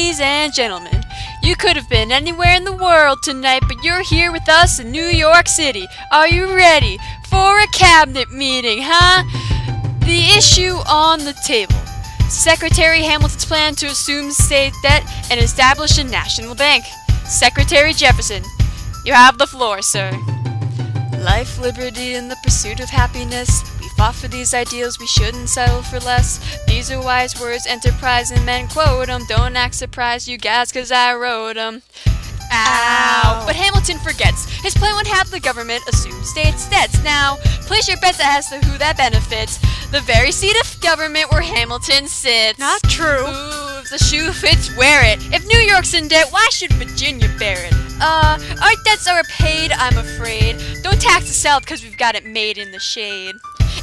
Ladies and gentlemen, you could have been anywhere in the world tonight, but you're here with us in New York City. Are you ready for a cabinet meeting, huh? The issue on the table. Secretary Hamilton's plan to assume state debt and establish a national bank. Secretary Jefferson, you have the floor, sir. Life, liberty, and the pursuit of happiness. We fought for these ideals, we shouldn't settle for less. These are wise words, enterprise, and men quote 'em. Don't act surprised, you guys, 'cause I wrote 'em. Ow! But Hamilton forgets. His plan would have the government assume states' debts. Now, place your bets as to who that benefits. The very seat of government where Hamilton sits. Not true. Ooh, if the shoe fits, wear it. If New York's in debt, why should Virginia bear it? Our debts are paid, I'm afraid. Don't tax the South because we've got it made in the shade.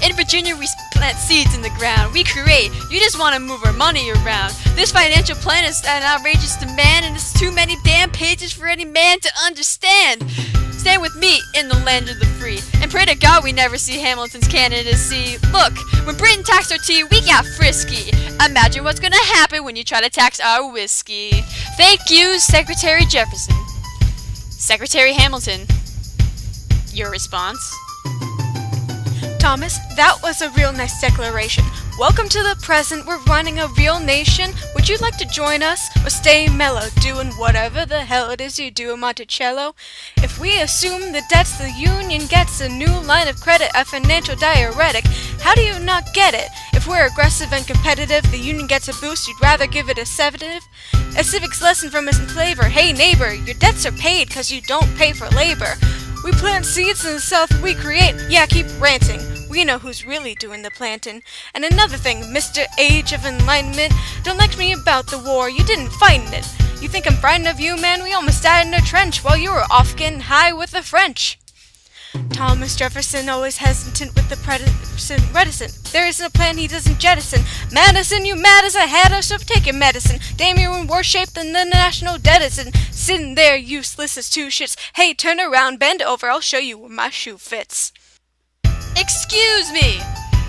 In Virginia, we plant seeds in the ground. We create. You just want to move our money around. This financial plan is an outrageous demand, and it's too many damn pages for any man to understand. Stand with me in the land of the free, and pray to God we never see Hamilton's candidacy. Look, when Britain taxed our tea, we got frisky. Imagine what's gonna happen when you try to tax our whiskey. Thank you, Secretary Jefferson. Secretary Hamilton, your response? Thomas, that was a real nice declaration. Welcome to the present, we're running a real nation. Would you like to join us, or stay mellow, doing whatever the hell it is you do in Monticello? If we assume the debts, the Union gets a new line of credit, a financial diuretic. How do you not get it? If we're aggressive and competitive, the Union gets a boost, you'd rather give it a sedative? A civics lesson from a flavor. Hey neighbor, your debts are paid 'cause you don't pay for labor. We plant seeds in the South, we create. Yeah, keep ranting. We know who's really doing the planting. And another thing, Mr. Age of Enlightenment, don't lecture me about the war, you didn't fight in it. You think I'm frightened of you, man? We almost died in a trench while you were off getting high with the French. Thomas Jefferson always hesitant with the reticent. There isn't a plan he doesn't jettison. Madison, you mad as a hatter, so take your medicine. Damn, you're in worse shape than the national debt is. Sitting there useless as two shits. Hey, turn around, bend over, I'll show you where my shoe fits. Excuse me!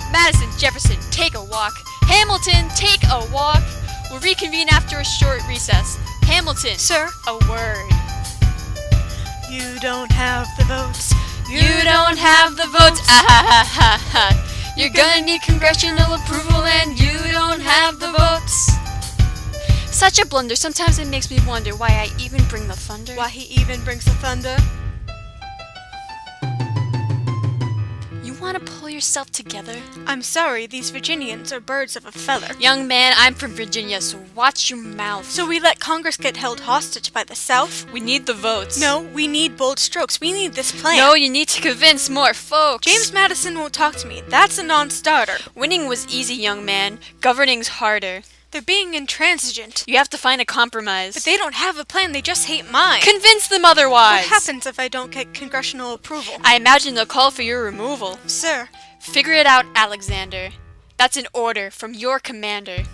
Madison, Jefferson, take a walk. Hamilton, take a walk. We'll reconvene after a short recess. Hamilton, Sir? A word. You don't have the votes. You don't have the votes. Ah ha ha ha ha. You're gonna need congressional approval and you don't have the votes. Such a blunder. Sometimes it makes me wonder why I even bring the thunder. Why he even brings the thunder? You want to pull yourself together? I'm sorry, these Virginians are birds of a feather. Young man, I'm from Virginia, so watch your mouth. So we let Congress get held hostage by the South? We need the votes. No, we need bold strokes. We need this plan. No, you need to convince more folks. James Madison won't talk to me. That's a non-starter. Winning was easy, young man. Governing's harder. They're being intransigent. You have to find a compromise. But they don't have a plan, they just hate mine. Convince them otherwise. What happens if I don't get congressional approval? I imagine they'll call for your removal. Sir. Figure it out, Alexander. That's an order from your commander.